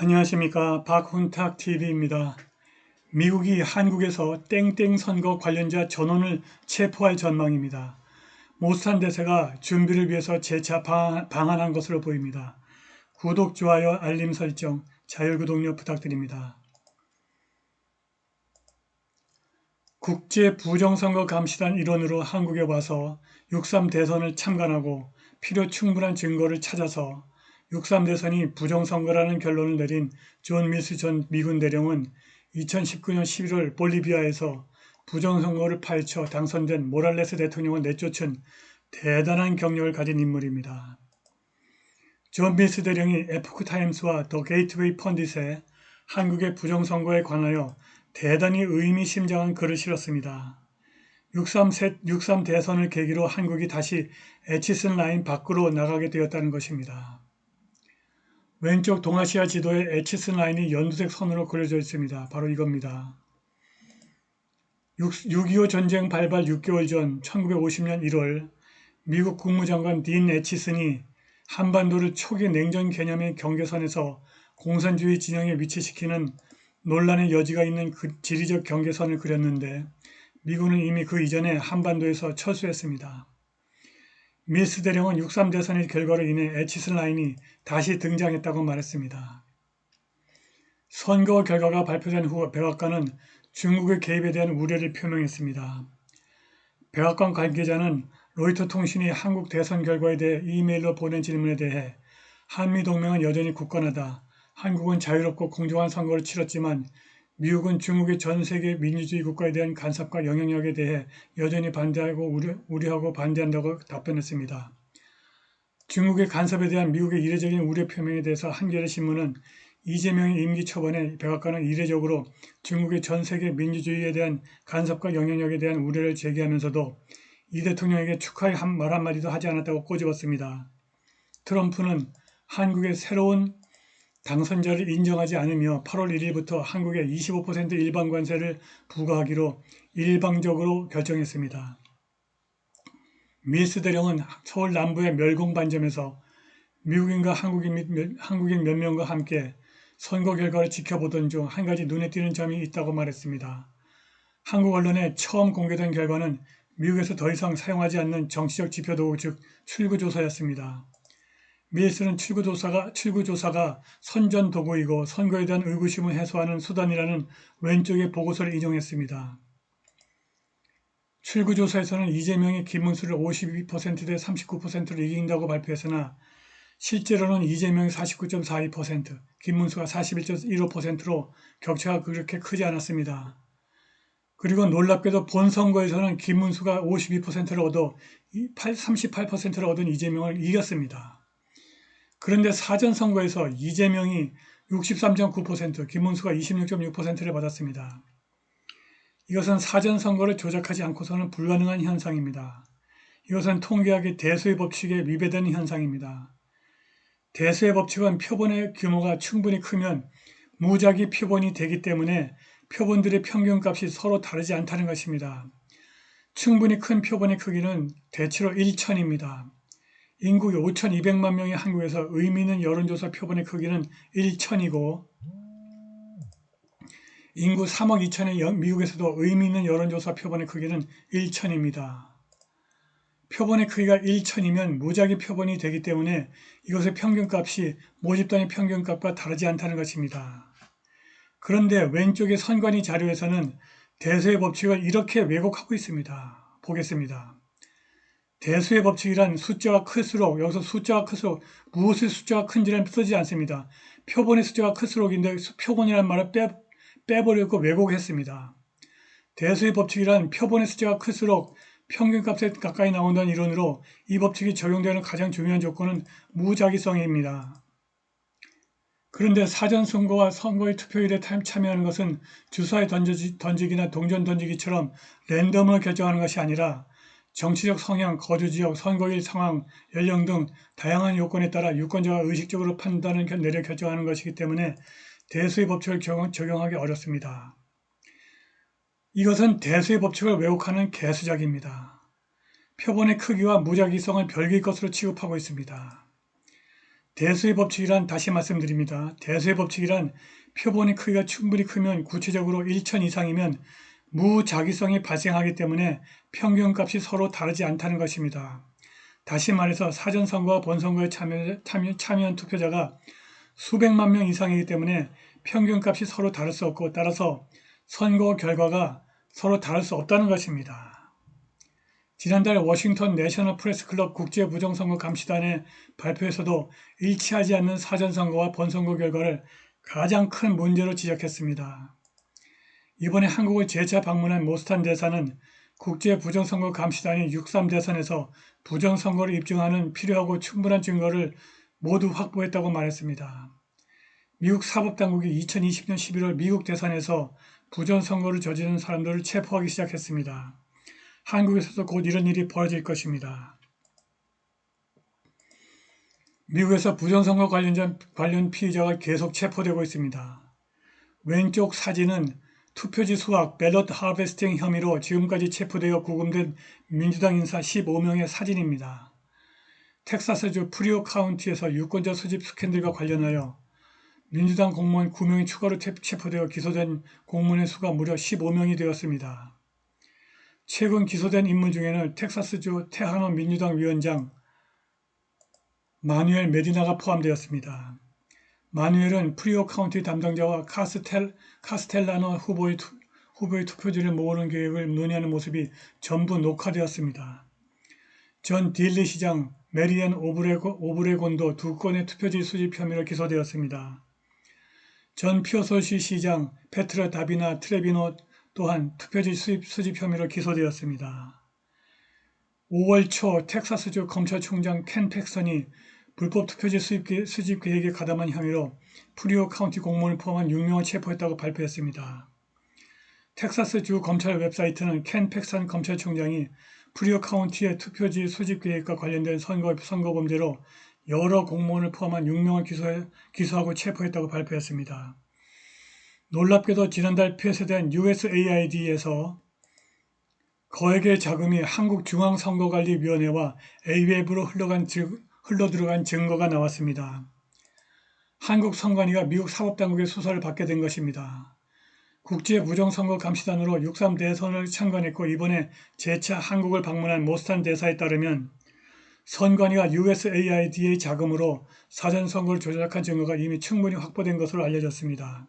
안녕하십니까. 박훈탁TV입니다. 미국이 한국에서 땡땡 선거 관련자 전원을 체포할 전망입니다. 모스탄 대사가 준비를 위해서 재차 방한한 것으로 보입니다. 구독, 좋아요, 알림 설정, 자율구독료 부탁드립니다. 국제 부정선거 감시단 일원으로 한국에 와서 6.3 대선을 참관하고 필요 충분한 증거를 찾아서 6.3 대선이 부정선거라는 결론을 내린 존 밀스 전 미군 대령은 2019년 11월 볼리비아에서 부정선거를 파헤쳐 당선된 모랄레스 대통령을 내쫓은 대단한 경력을 가진 인물입니다. 존 밀스 대령이 에포크타임스와 더 게이트웨이 펀딧에 한국의 부정선거에 관하여 대단히 의미심장한 글을 실었습니다. 6.3 대선을 계기로 한국이 다시 애치슨 라인 밖으로 나가게 되었다는 것입니다. 왼쪽 동아시아 지도에 애치슨 라인이 연두색 선으로 그려져 있습니다. 바로 이겁니다. 6.25 전쟁 발발 6개월 전 1950년 1월 미국 국무장관 딘 애치슨이 한반도를 초기 냉전 개념의 경계선에서 공산주의 진영에 위치시키는 논란의 여지가 있는 그 지리적 경계선을 그렸는데 미군은 이미 그 이전에 한반도에서 철수했습니다. 밀스 대령은 6.3 대선의 결과로 인해 애치슨 라인이 다시 등장했다고 말했습니다. 선거 결과가 발표된 후 백악관은 중국의 개입에 대한 우려를 표명했습니다. 백악관 관계자는 로이터 통신이 한국 대선 결과에 대해 이메일로 보낸 질문에 대해 한미동맹은 여전히 굳건하다. 한국은 자유롭고 공정한 선거를 치렀지만 미국은 중국의 전 세계 민주주의 국가에 대한 간섭과 영향력에 대해 여전히 반대하고 우려하고 반대한다고 답변했습니다. 중국의 간섭에 대한 미국의 이례적인 우려 표명에 대해서 한겨레 신문은 이재명의 임기 초반에 백악관은 이례적으로 중국의 전 세계 민주주의에 대한 간섭과 영향력에 대한 우려를 제기하면서도 이 대통령에게 축하의 말 한마디도 하지 않았다고 꼬집었습니다. 트럼프는 한국의 새로운 당선자를 인정하지 않으며 8월 1일부터 한국에 25% 일반 관세를 부과하기로 일방적으로 결정했습니다. 밀스 대령은 서울 남부의 멸공반점에서 미국인과 한국인 몇 명과 함께 선거 결과를 지켜보던 중 한 가지 눈에 띄는 점이 있다고 말했습니다. 한국 언론에 처음 공개된 결과는 미국에서 더 이상 사용하지 않는 정치적 지표도구 즉 출구조사였습니다. 밀스는 출구조사가 선전도구이고 선거에 대한 의구심을 해소하는 수단이라는 왼쪽의 보고서를 인용했습니다. 출구조사에서는 이재명이 김문수를 52%대 39%로 이긴다고 발표했으나 실제로는 이재명이 49.42%, 김문수가 41.15%로 격차가 그렇게 크지 않았습니다. 그리고 놀랍게도 본선거에서는 김문수가 52%를 얻어 38%를 얻은 이재명을 이겼습니다. 그런데 사전선거에서 이재명이 63.9%, 김문수가 26.6%를 받았습니다. 이것은 사전선거를 조작하지 않고서는 불가능한 현상입니다. 이것은 통계학의 대수의 법칙에 위배되는 현상입니다. 대수의 법칙은 표본의 규모가 충분히 크면 무작위 표본이 되기 때문에 표본들의 평균값이 서로 다르지 않다는 것입니다. 충분히 큰 표본의 크기는 대체로 1천입니다. 인구 5,200만 명의 한국에서 의미 있는 여론조사 표본의 크기는 1천이고 인구 3억 2천의 미국에서도 의미 있는 여론조사 표본의 크기는 1천입니다. 표본의 크기가 1천이면 무작위 표본이 되기 때문에 이것의 평균값이 모집단의 평균값과 다르지 않다는 것입니다. 그런데 왼쪽의 선관위 자료에서는 대수의 법칙을 이렇게 왜곡하고 있습니다. 보겠습니다. 대수의 법칙이란 숫자가 클수록 여기서 숫자가 클수록 무엇의 숫자가 큰지는 쓰지 않습니다. 표본의 숫자가 클수록인데 표본이라는 말을 빼버리고 왜곡했습니다. 대수의 법칙이란 표본의 숫자가 클수록 평균값에 가까이 나온다는 이론으로 이 법칙이 적용되는 가장 중요한 조건은 무작위성입니다. 그런데 사전선거와 선거의 투표일에 참여하는 것은 주사위 던지기나 동전 던지기처럼 랜덤으로 결정하는 것이 아니라 정치적 성향, 거주지역, 선거일 상황, 연령 등 다양한 요건에 따라 유권자가 의식적으로 판단을 내려 결정하는 것이기 때문에 대수의 법칙을 적용하기 어렵습니다. 이것은 대수의 법칙을 왜곡하는 개수작입니다. 표본의 크기와 무작위성을 별개의 것으로 취급하고 있습니다. 대수의 법칙이란 다시 말씀드립니다. 대수의 법칙이란 표본의 크기가 충분히 크면 구체적으로 1000 이상이면 무작위성이 발생하기 때문에 평균값이 서로 다르지 않다는 것입니다. 다시 말해서 사전선거와 본선거에 참여한 투표자가 수백만 명 이상이기 때문에 평균값이 서로 다를 수 없고 따라서 선거 결과가 서로 다를 수 없다는 것입니다. 지난달 워싱턴 내셔널 프레스클럽 국제부정선거 감시단의 발표에서도 일치하지 않는 사전선거와 본선거 결과를 가장 큰 문제로 지적했습니다. 이번에 한국을 재차 방문한 모스탄 대사는 국제부정선거 감시단이 6.3 대선에서 부정선거를 입증하는 필요하고 충분한 증거를 모두 확보했다고 말했습니다. 미국 사법당국이 2020년 11월 미국 대선에서 부정선거를 저지른 사람들을 체포하기 시작했습니다. 한국에서도 곧 이런 일이 벌어질 것입니다. 미국에서 부정선거 관련 피의자가 계속 체포되고 있습니다. 왼쪽 사진은 투표지 수확, 밸럿 하베스팅 혐의로 지금까지 체포되어 구금된 민주당 인사 15명의 사진입니다. 텍사스주 프리오 카운티에서 유권자 수집 스캔들과 관련하여 민주당 공무원 9명이 추가로 체포되어 기소된 공무원의 수가 무려 15명이 되었습니다. 최근 기소된 인물 중에는 텍사스주 테하노 민주당 위원장 마누엘 메디나가 포함되었습니다. 마누엘은 프리오 카운티 담당자와 카스텔라노 후보의 투표지를 모으는 계획을 논의하는 모습이 전부 녹화되었습니다. 전 딜리 시장, 메리앤 오브레곤도 2건의 투표지 수집 혐의로 기소되었습니다. 전 피어솔시 시장 페트라 다비나 트레비노 또한 투표지 수집 혐의로 기소되었습니다. 5월 초 텍사스주 검찰총장 켄 팩슨이 불법 투표지 수집 계획에 가담한 혐의로 프리오 카운티 공무원을 포함한 6명을 체포했다고 발표했습니다. 텍사스주 검찰 웹사이트는 켄 팩슨 검찰총장이 프리오 카운티의 투표지 수집 계획과 관련된 선거 범죄로 여러 공무원을 포함한 6명을 기소하고 체포했다고 발표했습니다. 놀랍게도 지난달 폐쇄된 USAID에서 거액의 자금이 한국중앙선거관리위원회와 A웹으로 흘러들어간 증거가 나왔습니다. 한국 선관위가 미국 사법당국의 수사를 받게 된 것입니다. 국제부정선거감시단으로 6.3 대선을 참관했고 이번에 재차 한국을 방문한 모스탄 대사에 따르면 선관위가 USAID의 자금으로 사전선거를 조작한 증거가 이미 충분히 확보된 것으로 알려졌습니다.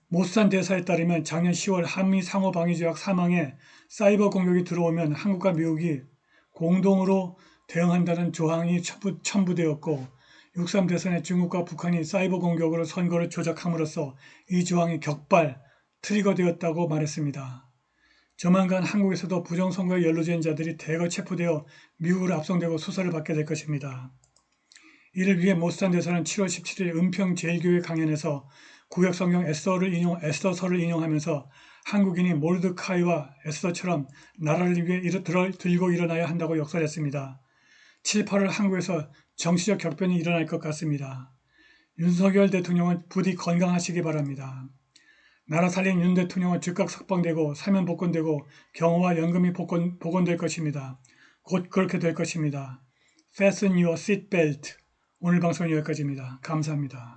모스탄 대사에 따르면 작년 10월 한미 상호방위조약 3항에 사이버 공격이 들어오면 한국과 미국이 공동으로 대응한다는 조항이 첨부되었고 6.3 대선에 중국과 북한이 사이버 공격으로 선거를 조작함으로써 이 조항이 트리거되었다고 말했습니다. 조만간 한국에서도 부정선거에 연루된 자들이 대거 체포되어 미국으로 압송되고 수사를 받게 될 것입니다. 이를 위해 모스탄 대사는 7월 17일 은평 제1교회 강연에서 구약성경 에스더서를 인용하면서 한국인이 모르드카이와 에스더처럼 나라를 위해 들고 일어나야 한다고 역설했습니다. 7, 8월 한국에서 정치적 격변이 일어날 것 같습니다. 윤석열 대통령은 부디 건강하시기 바랍니다. 나라 살린 윤 대통령은 즉각 석방되고 사면 복권되고 경호와 연금이 복원될 것입니다. 곧 그렇게 될 것입니다. Fasten your seatbelt. 오늘 방송은 여기까지입니다. 감사합니다.